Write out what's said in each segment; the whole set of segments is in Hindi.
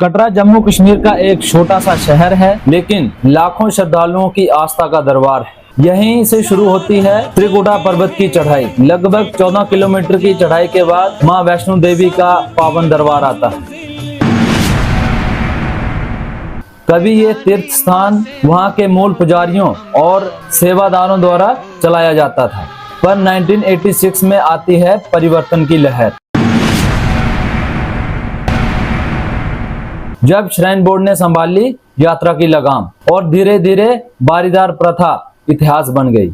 कटरा जम्मू कश्मीर का एक छोटा सा शहर है, लेकिन लाखों श्रद्धालुओं की आस्था का दरबार है। यहीं से शुरू होती है त्रिकुटा पर्वत की चढ़ाई। लगभग 14 किलोमीटर की चढ़ाई के बाद मां वैष्णो देवी का पावन दरबार आता है। कभी ये तीर्थ स्थान वहां के मूल पुजारियों और सेवादारों द्वारा चलाया जाता था, पर 1986 में आती है परिवर्तन की लहर, जब श्राइन बोर्ड ने संभाली यात्रा की लगाम और धीरे धीरे बारीदार प्रथा इतिहास बन गई।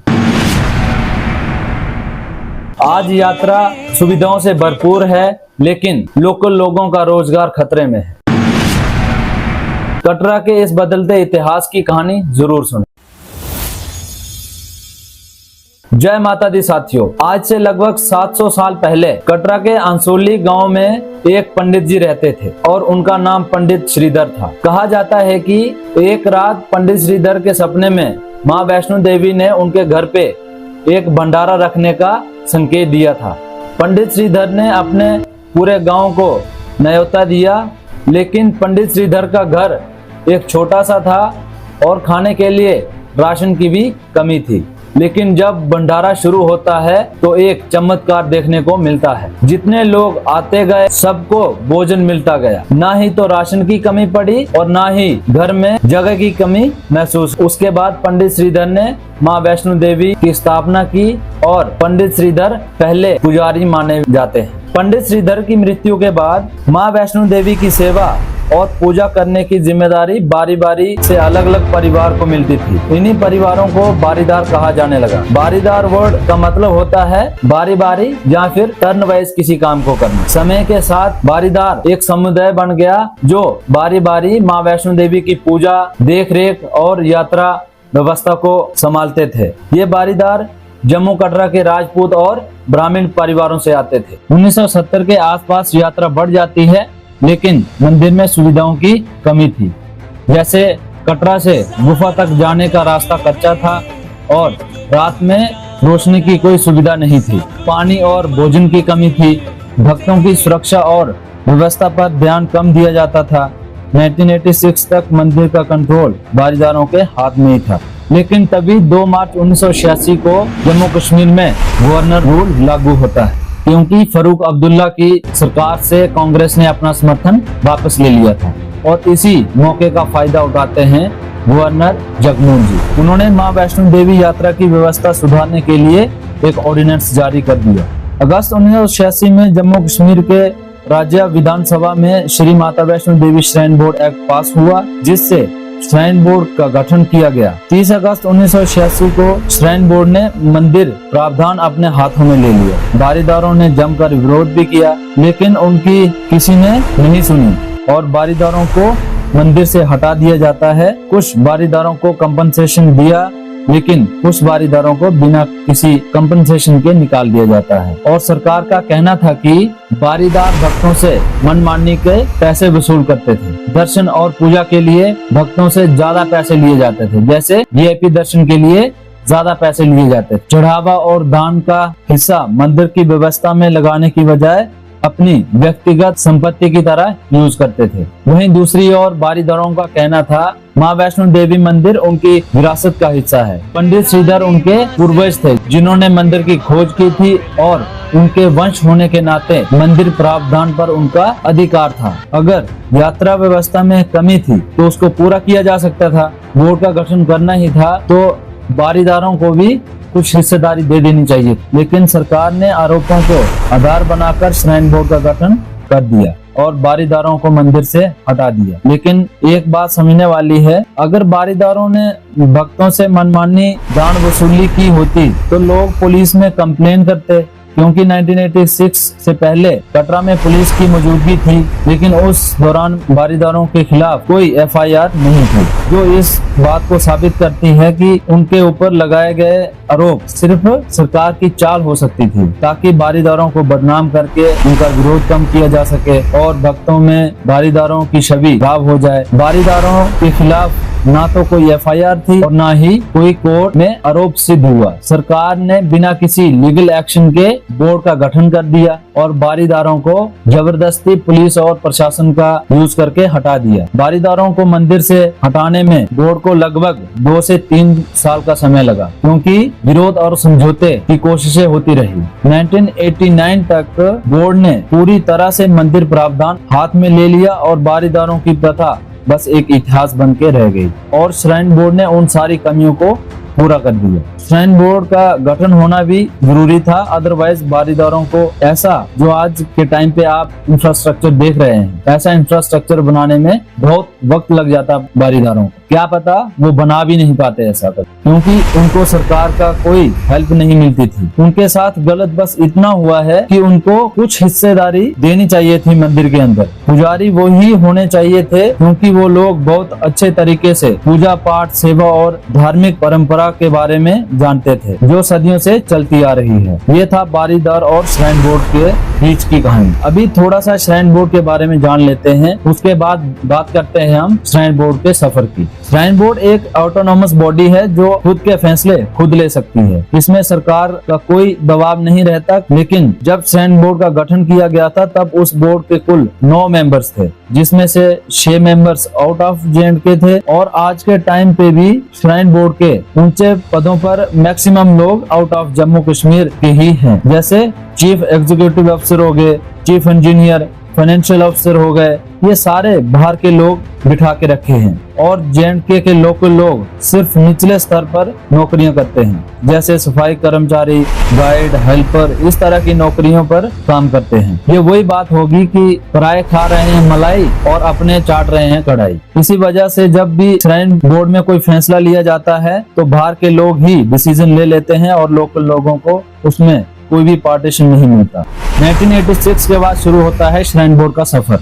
आज यात्रा सुविधाओं से भरपूर है, लेकिन लोकल लोगों का रोजगार खतरे में है। कटरा के इस बदलते इतिहास की कहानी जरूर सुनें। जय माता दी साथियों, आज से लगभग 700 साल पहले कटरा के अंसोली गांव में एक पंडित जी रहते थे और उनका नाम पंडित श्रीधर था। कहा जाता है कि एक रात पंडित श्रीधर के सपने में मां वैष्णो देवी ने उनके घर पे एक भंडारा रखने का संकेत दिया था। पंडित श्रीधर ने अपने पूरे गांव को न्योता दिया, लेकिन पंडित श्रीधर का घर एक छोटा सा था और खाने के लिए राशन की भी कमी थी। लेकिन जब भंडारा शुरू होता है तो एक चमत्कार देखने को मिलता है। जितने लोग आते गए सबको भोजन मिलता गया। ना ही तो राशन की कमी पड़ी और ना ही घर में जगह की कमी महसूस। उसके बाद पंडित श्रीधर ने मां वैष्णो देवी की स्थापना की और पंडित श्रीधर पहले पुजारी माने जाते हैं। पंडित श्रीधर की मृत्यु के बाद मां वैष्णो देवी की सेवा और पूजा करने की जिम्मेदारी बारी बारी से अलग अलग परिवार को मिलती थी। इन्हीं परिवारों को बारीदार कहा जाने लगा। बारीदार वर्ड का मतलब होता है बारी बारी या फिर टर्न वाइज किसी काम को करना। समय के साथ बारीदार एक समुदाय बन गया जो बारी बारी मां वैष्णो देवी की पूजा, देख रेख और यात्रा व्यवस्था को संभालते थे। ये बारीदार जम्मू कटरा के राजपूत और ब्राह्मण परिवारों से आते थे। 1970 के आसपास यात्रा बढ़ जाती है, लेकिन मंदिर में सुविधाओं की कमी थी। जैसे कटरा से गुफा तक जाने का रास्ता कच्चा था और रात में रोशनी की कोई सुविधा नहीं थी। पानी और भोजन की कमी थी। भक्तों की सुरक्षा और व्यवस्था पर ध्यान कम दिया जाता था। 1986 तक मंदिर का कंट्रोल बारीदारों के हाथ में ही था, लेकिन तभी 2 मार्च 1986 को जम्मू कश्मीर में गवर्नर रूल लागू होता है, क्योंकि फारूक अब्दुल्ला की सरकार से कांग्रेस ने अपना समर्थन वापस ले लिया था। और इसी मौके का फायदा उठाते हैं गवर्नर जगमोहन जी। उन्होंने मां वैष्णो देवी यात्रा की व्यवस्था सुधारने के लिए एक ऑर्डिनेंस जारी कर दिया। अगस्त 1986 में जम्मू कश्मीर के राज्य विधानसभा में Shri Mata Vaishno Devi shrine board act पास हुआ, जिससे श्राइन बोर्ड का गठन किया गया। 30 अगस्त 1986 को श्राइन बोर्ड ने मंदिर प्रावधान अपने हाथों में ले लिया। बारीदारों ने जमकर विरोध भी किया, लेकिन उनकी किसी ने नहीं सुनी और बारीदारों को मंदिर से हटा दिया जाता है। कुछ बारीदारों को कंपनसेशन दिया, लेकिन कुछ बारीदारों को बिना किसी कंपनसेशन के निकाल दिया जाता है। और सरकार का कहना था कि बारीदार भक्तों से मनमानी के पैसे वसूल करते थे। दर्शन और पूजा के लिए भक्तों से ज्यादा पैसे लिए जाते थे, जैसे वीआईपी दर्शन के लिए ज्यादा पैसे लिए जाते थे। चढ़ावा और दान का हिस्सा मंदिर की व्यवस्था में लगाने की बजाय अपनी व्यक्तिगत संपत्ति की तरह यूज करते थे। वहीं दूसरी ओर बारीदारों का कहना था मां वैष्णो देवी मंदिर उनकी विरासत का हिस्सा है। पंडित श्रीधर उनके पूर्वज थे जिन्होंने मंदिर की खोज की थी और उनके वंश होने के नाते मंदिर प्रावधान पर उनका अधिकार था। अगर यात्रा व्यवस्था में कमी थी तो उसको पूरा किया जा सकता था। बोर्ड का गठन करना ही था तो बारीदारों को भी कुछ हिस्सेदारी दे देनी चाहिए, लेकिन सरकार ने आरोपों को आधार बनाकर श्राइन बोर्ड का गठन कर दिया और बारीदारों को मंदिर से हटा दिया। लेकिन एक बात समझने वाली है, अगर बारीदारों ने भक्तों से मनमानी दान वसूली की होती तो लोग पुलिस में कंप्लेन करते, क्योंकि 1986 से पहले कटरा में पुलिस की मौजूदगी थी, लेकिन उस दौरान बारीदारों के खिलाफ कोई एफआईआर नहीं थी, जो इस बात को साबित करती है कि उनके ऊपर लगाए गए आरोप सिर्फ सरकार की चाल हो सकती थी, ताकि बारीदारों को बदनाम करके उनका विरोध कम किया जा सके और भक्तों में बारीदारों की छवि खराब हो जाए। बारीदारों के खिलाफ ना तो कोई FIR थी और ना ही कोई कोर्ट में आरोप सिद्ध हुआ। सरकार ने बिना किसी लीगल एक्शन के बोर्ड का गठन कर दिया और बारीदारों को जबरदस्ती पुलिस और प्रशासन का यूज करके हटा दिया। बारीदारों को मंदिर से हटाने में बोर्ड को लगभग 2 से 3 साल का समय लगा, क्योंकि विरोध और समझौते की कोशिशें होती रही। 1989 तक बोर्ड ने पूरी तरह से मंदिर प्रावधान हाथ में ले लिया और बारीदारों की प्रथा बस एक इतिहास बन के रह गई और श्राइन बोर्ड ने उन सारी कमियों को पूरा कर दिया। श्राइन बोर्ड का गठन होना भी जरूरी था, अदरवाइज बारीदारों को ऐसा जो आज के टाइम पे आप इंफ्रास्ट्रक्चर देख रहे हैं, ऐसा इंफ्रास्ट्रक्चर बनाने में बहुत वक्त लग जाता बारीदारों को। क्या पता वो बना भी नहीं पाते ऐसा कर, क्योंकि उनको सरकार का कोई हेल्प नहीं मिलती थी। उनके साथ गलत बस इतना हुआ है कि उनको कुछ हिस्सेदारी देनी चाहिए थी मंदिर के अंदर। पुजारी वो ही होने चाहिए थे, क्योंकि वो लोग बहुत अच्छे तरीके से पूजा पाठ, सेवा और धार्मिक परंपरा के बारे में जानते थे, जो सदियों से चलती आ रही है। ये था बारीदार और श्राइन बोर्ड के बीच की कहानी। अभी थोड़ा सा श्राइन बोर्ड के बारे में जान लेते हैं, उसके बाद बात करते हैं हम श्राइन बोर्ड के सफर की। श्राइन बोर्ड एक ऑटोनोमस बॉडी है जो खुद के फैसले खुद ले सकती है। इसमें सरकार का कोई दबाव नहीं रहता, लेकिन जब श्राइन बोर्ड का गठन किया गया था तब उस बोर्ड के कुल 9 मेंबर्स थे, जिसमें से 6 मेंबर्स आउट ऑफ J&K थे। और आज के टाइम पे भी श्राइन बोर्ड के ऊंचे पदों पर मैक्सिमम लोग आउट ऑफ जम्मू कश्मीर के ही हैं, जैसे चीफ एग्जीक्यूटिव अफसर हो गए, चीफ इंजीनियर, फाइनेंशियल अफसर हो गए, ये सारे बाहर के लोग बिठा के रखे हैं। और J&K के लोकल लोग सिर्फ निचले स्तर पर नौकरियां करते हैं, जैसे सफाई कर्मचारी, गाइड, हेल्पर, इस तरह की नौकरियों पर काम करते हैं। ये वही बात होगी कि पराये खा रहे हैं मलाई और अपने चाट रहे हैं कढ़ाई। इसी वजह से जब भी श्राइन बोर्ड में कोई फैसला लिया जाता है तो बाहर के लोग ही डिसीजन ले लेते हैं और लोकल लोगों को उसमें कोई भी पार्टीशन नहीं मिलता। 1986 के बाद शुरू होता है श्राइन बोर्ड का सफर।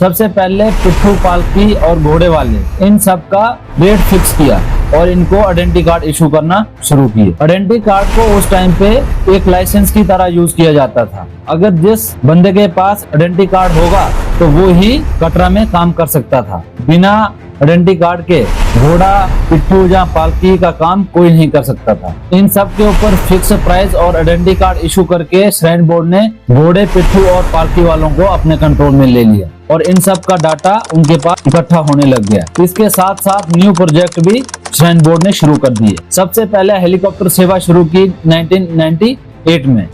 सबसे पहले पिट्ठू, पालकी और घोड़े वाले, इन सब का रेट फिक्स किया और इनको आइडेंटिटी कार्ड इशू करना शुरू किए। आइडेंटिटी कार्ड को उस टाइम पे एक लाइसेंस की तरह यूज किया जाता था। अगर जिस बंदे के पास आइडेंटिटी कार्ड होगा तो वो ही कटरा में काम कर सकता था। बिना आइडेंटिटी कार्ड के घोड़ा, पिट्ठू या पालकी का काम कोई नहीं कर सकता था। इन सब के ऊपर फिक्स प्राइस और आइडेंटिटी कार्ड इशू करके श्राइन बोर्ड ने घोड़े, पिट्ठू और पालकी वालों को अपने कंट्रोल में ले लिया और इन सब का डाटा उनके पास इकट्ठा होने लग गया। इसके साथ साथ न्यू प्रोजेक्ट भी श्राइन बोर्ड ने शुरू कर दिए। सबसे पहले हेलीकॉप्टर सेवा शुरू की 1998 में।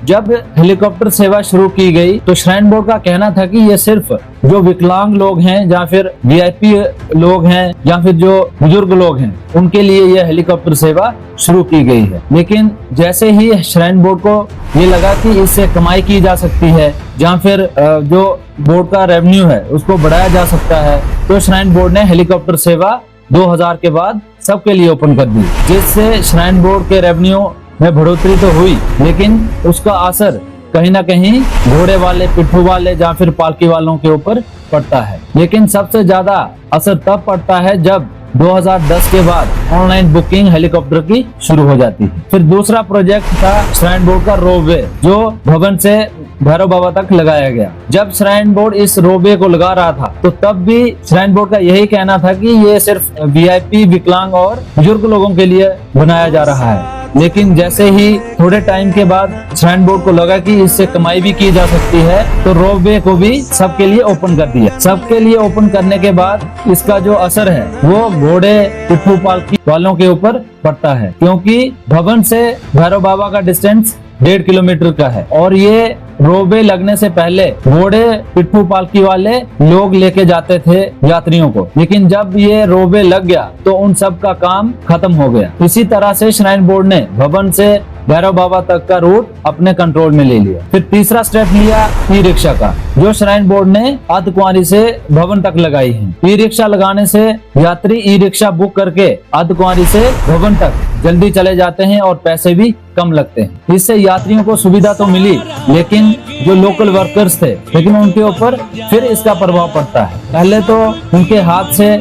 जब हेलीकॉप्टर सेवा शुरू की गई तो श्राइन बोर्ड का कहना था कि ये सिर्फ जो विकलांग लोग हैं या फिर VIP लोग हैं या फिर जो बुजुर्ग लोग हैं उनके लिए यह हेलीकॉप्टर सेवा शुरू की गई है। लेकिन जैसे ही श्राइन बोर्ड को ये लगा कि इससे कमाई की जा सकती है या फिर जो बोर्ड का रेवेन्यू है उसको बढ़ाया जा सकता है, तो श्राइन बोर्ड ने हेलीकॉप्टर सेवा 2000 के बाद सबके लिए ओपन कर दी, जिससे श्राइन बोर्ड के रेवेन्यू में बढ़ोतरी तो हुई, लेकिन उसका असर कहीं ना कहीं घोड़े वाले, पिट्ठू वाले या फिर पालकी वालों के ऊपर पड़ता है। लेकिन सबसे ज्यादा असर तब पड़ता है जब 2010 के बाद ऑनलाइन बुकिंग हेलीकॉप्टर की शुरू हो जाती है। फिर दूसरा प्रोजेक्ट था श्राइन बोर्ड का रोपवे, जो भवन से भैरव बाबा तक लगाया गया। जब श्राइन बोर्ड इस रोपवे को लगा रहा था तो तब भी श्राइन बोर्ड का यही कहना था कि ये सिर्फ VIP, विकलांग और बुजुर्ग लोगों के लिए बनाया जा रहा है। लेकिन जैसे ही थोड़े टाइम के बाद श्राइन बोर्ड को लगा कि इससे कमाई भी की जा सकती है तो रोपवे को भी सबके लिए ओपन कर दिया। सबके लिए ओपन करने के बाद इसका जो असर है वो घोड़े, पिट्ठू, पालकी वालों के ऊपर पड़ता है, क्योंकि भवन से भैरव बाबा का डिस्टेंस 1.5 किलोमीटर का है और ये रोपवे लगने से पहले घोड़े, पिट्ठू, पालकी वाले लोग लेके जाते थे यात्रियों को। लेकिन जब ये रोपवे लग गया तो उन सब का काम खत्म हो गया। इसी तरह से श्राइन बोर्ड ने भवन से भैरव बाबा तक का रूट अपने कंट्रोल में ले लिया। फिर तीसरा स्टेप लिया ई-रिक्शा का, जो श्राइन बोर्ड ने अर्धकुंवारी से भवन तक लगाई है। ई-रिक्शा लगाने से यात्री ई-रिक्शा बुक करके अर्धकुंवारी से भवन तक जल्दी चले जाते हैं और पैसे भी कम लगते हैं। इससे यात्रियों को सुविधा तो मिली, लेकिन जो लोकल वर्कर्स थे लेकिन उनके ऊपर फिर इसका प्रभाव पड़ता है। पहले तो उनके हाथ से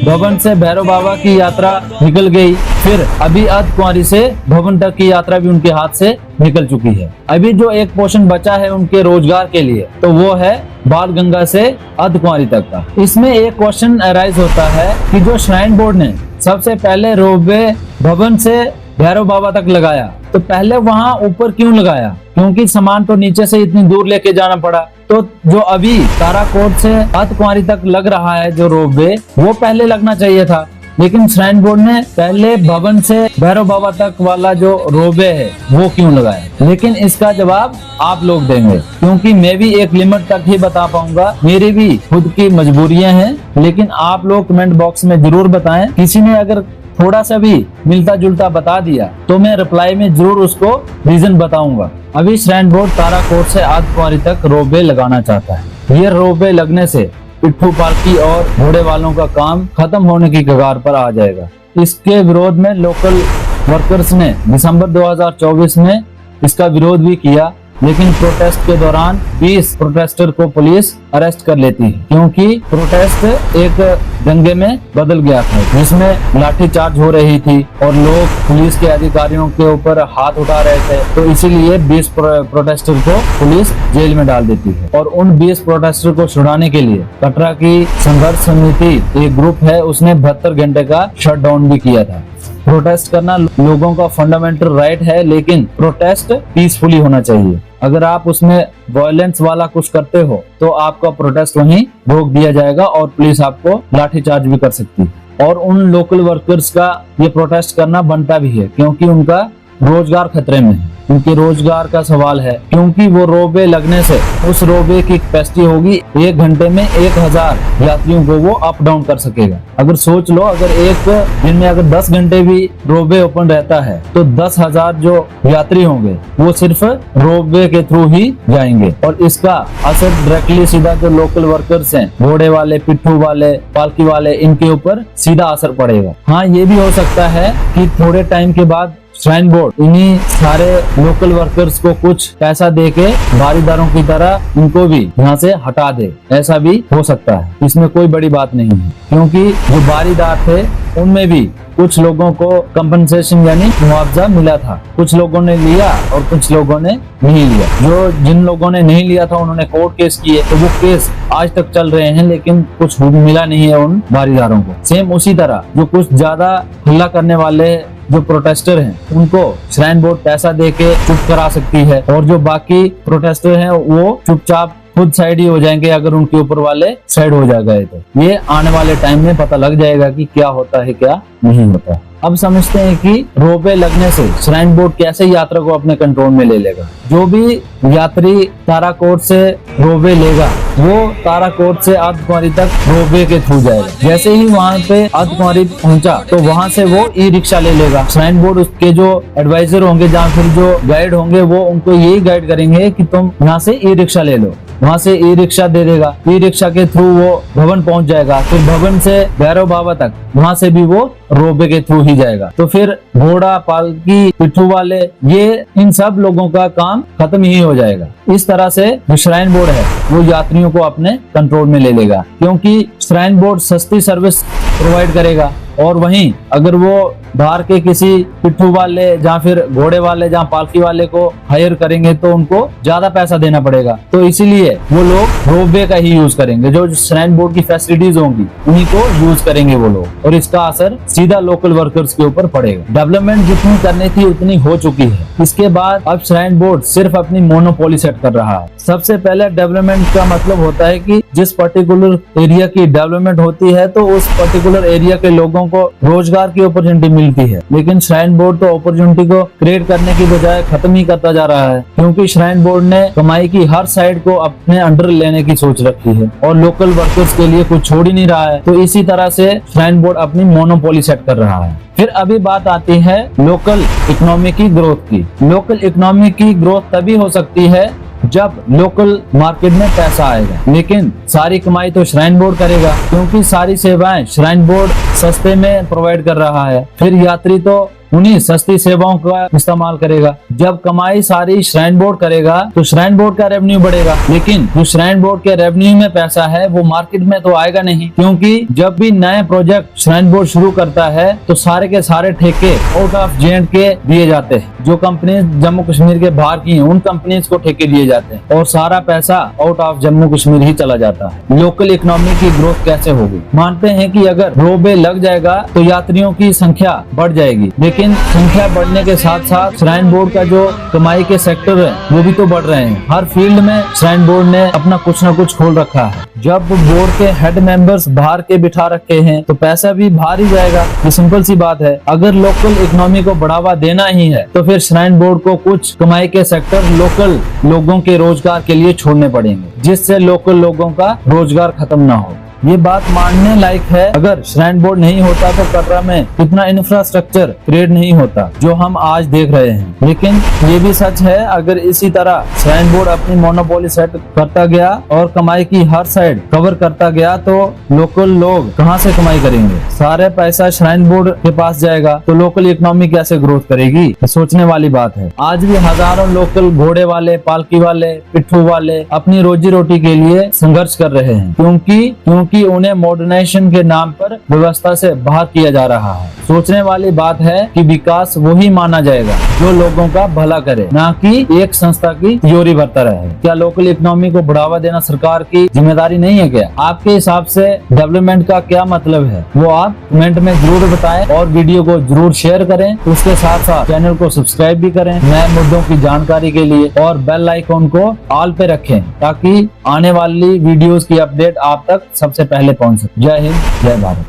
भवन से भैरव बाबा की यात्रा निकल गई। फिर अभी अर्धकुंवारी से भवन तक की यात्रा भी उनके हाथ से निकल चुकी है। अभी जो एक पोर्शन बचा है उनके रोजगार के लिए, तो वो है बाल गंगा से अर्धकुंवारी तक का। इसमें एक क्वेश्चन अराइज होता है कि जो श्राइन बोर्ड ने सबसे पहले रोपवे भवन से भैरव बाबा तक लगाया, तो पहले वहां ऊपर क्यों लगाया? क्योंकि सामान तो नीचे से इतनी दूर लेके जाना पड़ा। तो जो अभी ताराकोट से अर्धकुंवारी तक लग रहा है जो रोपवे, वो पहले लगना चाहिए था। लेकिन श्राइन बोर्ड ने पहले भवन से भैरव बाबा तक वाला जो रोपवे है वो क्यों लगाया? लेकिन इसका जवाब आप लोग देंगे, क्योंकि मैं भी एक लिमिट तक ही बता पाऊंगा। मेरी भी खुद की मजबूरियां हैं, लेकिन आप लोग कमेंट बॉक्स में जरूर बताएं। किसी ने अगर थोड़ा सा भी मिलता जुलता बता दिया तो मैं रिप्लाई में जरूर उसको रीजन बताऊंगा। अभी श्राइन बोर्ड ताराकोट से अर्धकुंवारी तक रोपवे लगाना चाहता है। ये रोपवे लगने से पिट्ठू पालकी और घोड़े वालों का काम खत्म होने की कगार पर आ जाएगा। इसके विरोध में लोकल वर्कर्स ने दिसंबर 2024 में इसका विरोध भी किया, लेकिन प्रोटेस्ट के दौरान 20 प्रोटेस्टर को पुलिस अरेस्ट कर लेती है, क्योंकि प्रोटेस्ट एक दंगे में बदल गया था जिसमें लाठीचार्ज हो रही थी और लोग पुलिस के अधिकारियों के ऊपर हाथ उठा रहे थे। तो इसीलिए 20 प्रोटेस्टर को पुलिस जेल में डाल देती है। और उन 20 प्रोटेस्टर को छुड़ाने के लिए कटरा की संघर्ष समिति एक ग्रुप है, उसने 72 घंटे का शटडाउन भी किया था। प्रोटेस्ट करना लोगों का फंडामेंटल राइट है, लेकिन प्रोटेस्ट पीसफुली होना चाहिए। अगर आप उसमें वायलेंस वाला कुछ करते हो तो आपका प्रोटेस्ट वहीं रोक दिया जाएगा और पुलिस आपको लाठीचार्ज भी कर सकती है। और उन लोकल वर्कर्स का ये प्रोटेस्ट करना बनता भी है, क्योंकि उनका रोजगार खतरे में है। उनके रोजगार का सवाल है, क्योंकि वो रोपवे लगने से उस रोपवे की कैपेसिटी होगी 1 घंटे में 1000 यात्रियों को वो अप डाउन कर सकेगा। अगर सोच लो, अगर एक दिन में अगर 10 घंटे भी रोपवे ओपन रहता है तो 10,000 जो यात्री होंगे वो सिर्फ रोपवे के थ्रू ही जाएंगे। और इसका असर डायरेक्टली सीधा जो लोकल वर्कर्स हैं, घोड़े वाले, पिट्ठू वाले, पालकी वाले, इनके ऊपर सीधा असर पड़ेगा। हाँ, ये भी हो सकता है कि थोड़े टाइम के बाद श्राइन बोर्ड इन्हीं सारे लोकल वर्कर्स को कुछ पैसा देके बारीदारों की तरह इनको भी यहाँ से हटा दे, ऐसा भी हो सकता है। इसमें कोई बड़ी बात नहीं है, क्योंकि जो बारीदार थे उनमें भी कुछ लोगों को कंपनसेशन यानी मुआवजा मिला था। कुछ लोगों ने लिया और कुछ लोगों ने नहीं लिया। जिन लोगों ने नहीं लिया था उन्होंने कोर्ट केस किए, तो वो केस आज तक चल रहे हैं, लेकिन कुछ मिला नहीं है उन बारीदारों को। सेम उसी तरह जो कुछ ज्यादा हल्ला करने वाले जो प्रोटेस्टर हैं उनको श्राइन बोर्ड पैसा देके चुप करा सकती है, और जो बाकी प्रोटेस्टर हैं वो चुपचाप खुद साइड ही हो जाएंगे अगर उनके ऊपर वाले साइड हो जाएगा। तो ये आने वाले टाइम में पता लग जाएगा कि क्या होता है क्या नहीं होता। अब समझते हैं कि रोपवे लगने से श्राइन बोर्ड कैसे यात्रा को अपने कंट्रोल में ले लेगा। जो भी यात्री ताराकोट से रोपवे लेगा वो ताराकोट से अर्धकुंवारी तक रोपवे के थ्रू जाएगा। जैसे ही वहाँ पे अर्धकुंवारी पहुंचा तो वहाँ से वो ई रिक्शा ले लेगा। श्राइन बोर्ड उसके जो एडवाइजर होंगे या फिर जो गाइड होंगे वो उनको यही गाइड करेंगे कि तुम यहाँ से ई रिक्शा ले लो। वहाँ से ई रिक्शा दे देगा, ई रिक्शा के थ्रू वो भवन पहुंच जाएगा। फिर भवन से भैरव बाबा तक वहाँ से भी वो रोपवे के थ्रू ही जाएगा। तो फिर घोड़ा, पालकी, पिट्ठू वाले, ये इन सब लोगों का काम खत्म ही हो जाएगा। इस तरह से जो श्राइन बोर्ड है वो यात्रियों को अपने कंट्रोल में ले लेगा, क्योंकि श्राइन बोर्ड सस्ती सर्विस प्रोवाइड करेगा। और वहीं अगर वो बाहर के किसी पिट्ठू वाले या फिर घोड़े वाले या पालकी वाले को हायर करेंगे तो उनको ज्यादा पैसा देना पड़ेगा। तो इसीलिए वो लोग रोपवे का ही यूज करेंगे। जो श्राइन बोर्ड की फैसिलिटीज होंगी उन्हीं को यूज करेंगे वो लोग, और इसका असर सीधा लोकल वर्कर्स के ऊपर पड़ेगा। डेवलपमेंट जितनी करनी थी उतनी हो चुकी है। इसके बाद अब श्राइन बोर्ड सिर्फ अपनी मोनोपोली सेट कर रहा है। सबसे पहले डेवलपमेंट का मतलब होता है कि जिस पर्टिकुलर एरिया की डेवलपमेंट होती है तो उस पर्टिकुलर एरिया के लोगों को रोजगार की अपॉर्चुनिटी मिलती है। लेकिन श्राइन बोर्ड तो अपॉर्चुनिटी को क्रिएट करने की बजाय खत्म ही करता जा रहा है, क्योंकि श्राइन बोर्ड ने कमाई की हर साइड को अपने अंडर लेने की सोच रखी है और लोकल वर्कर्स के लिए कुछ छोड़ ही नहीं रहा है। तो इसी तरह से श्राइन बोर्ड अपनी मोनोपोली सेट कर रहा है। फिर अभी बात आती है लोकल इकोनॉमी की ग्रोथ की। लोकल इकोनॉमी की ग्रोथ तभी हो सकती है जब लोकल मार्केट में पैसा आएगा, लेकिन सारी कमाई तो श्राइन बोर्ड करेगा, क्योंकि सारी सेवाएं श्राइन बोर्ड सस्ते में प्रोवाइड कर रहा है। फिर यात्री तो उन्हीं सस्ती सेवाओं का इस्तेमाल करेगा। जब कमाई सारी श्राइन बोर्ड करेगा तो श्राइन बोर्ड का रेवेन्यू बढ़ेगा, लेकिन जो श्राइन बोर्ड के रेवेन्यू में पैसा है वो मार्केट में तो आएगा नहीं, क्योंकि जब भी नए प्रोजेक्ट श्राइन बोर्ड शुरू करता है तो सारे के सारे ठेके आउट ऑफ J&K दिए जाते हैं। जो कंपनी जम्मू कश्मीर के बाहर की हैं उन कंपनीज को ठेके दिए जाते हैं और सारा पैसा आउट ऑफ जम्मू कश्मीर ही चला जाता है। लोकल इकोनॉमी की ग्रोथ कैसे होगी? मानते हैं कि अगर रोपवे लग जाएगा तो यात्रियों की संख्या बढ़ जाएगी, लेकिन संख्या बढ़ने के साथ साथ श्राइन बोर्ड का जो कमाई के सेक्टर है वो भी तो बढ़ रहे हैं। हर फील्ड में श्राइन बोर्ड ने अपना कुछ न कुछ खोल रखा है। जब बोर्ड के हेड मेंबर्स बाहर के बिठा रखे हैं तो पैसा भी बाहर ही जाएगा। ये सिंपल सी बात है। अगर लोकल इकोनॉमी को बढ़ावा देना ही है तो फिर श्राइन बोर्ड को कुछ कमाई के सेक्टर लोकल लोगों के रोजगार के लिए छोड़ने पड़ेंगे, जिससे लोकल लोगों का रोजगार खत्म ना हो। ये बात मानने लायक है। अगर श्राइन बोर्ड नहीं होता तो कटरा में इतना इंफ्रास्ट्रक्चर क्रिएट नहीं होता जो हम आज देख रहे हैं। लेकिन ये भी सच है, अगर इसी तरह श्राइन बोर्ड अपनी मोनोपोली सेट करता गया और कमाई की हर साइड कवर करता गया तो लोकल लोग कहाँ से कमाई करेंगे? सारे पैसा श्राइन बोर्ड के पास जाएगा तो लोकल इकोनॉमी कैसे ग्रोथ करेगी? सोचने वाली बात है। आज भी हजारों लोकल घोड़े वाले, पालकी वाले, पिट्ठू वाले अपनी रोजी रोटी के लिए संघर्ष कर रहे हैं, क्योंकि उन्हें मॉडर्नाइजेशन के नाम पर व्यवस्था से बाहर किया जा रहा है। सोचने वाली बात है कि विकास वही माना जाएगा जो लोगों का भला करे, ना कि एक संस्था की तिजोरी भरता रहे। क्या लोकल इकोनॉमी को बढ़ावा देना सरकार की जिम्मेदारी नहीं है क्या? आपके हिसाब से डेवलपमेंट का क्या मतलब है वो आप कमेंट में जरूर बताएं और वीडियो को जरूर शेयर करें। उसके साथ साथ चैनल को सब्सक्राइब भी करें नए मुद्दों की जानकारी के लिए, और बेल आइकॉन को ऑल पे रखें ताकि आने वाली वीडियोस की अपडेट आप तक सबसे पहले पहुंच सके। जय हिंद, जय भारत।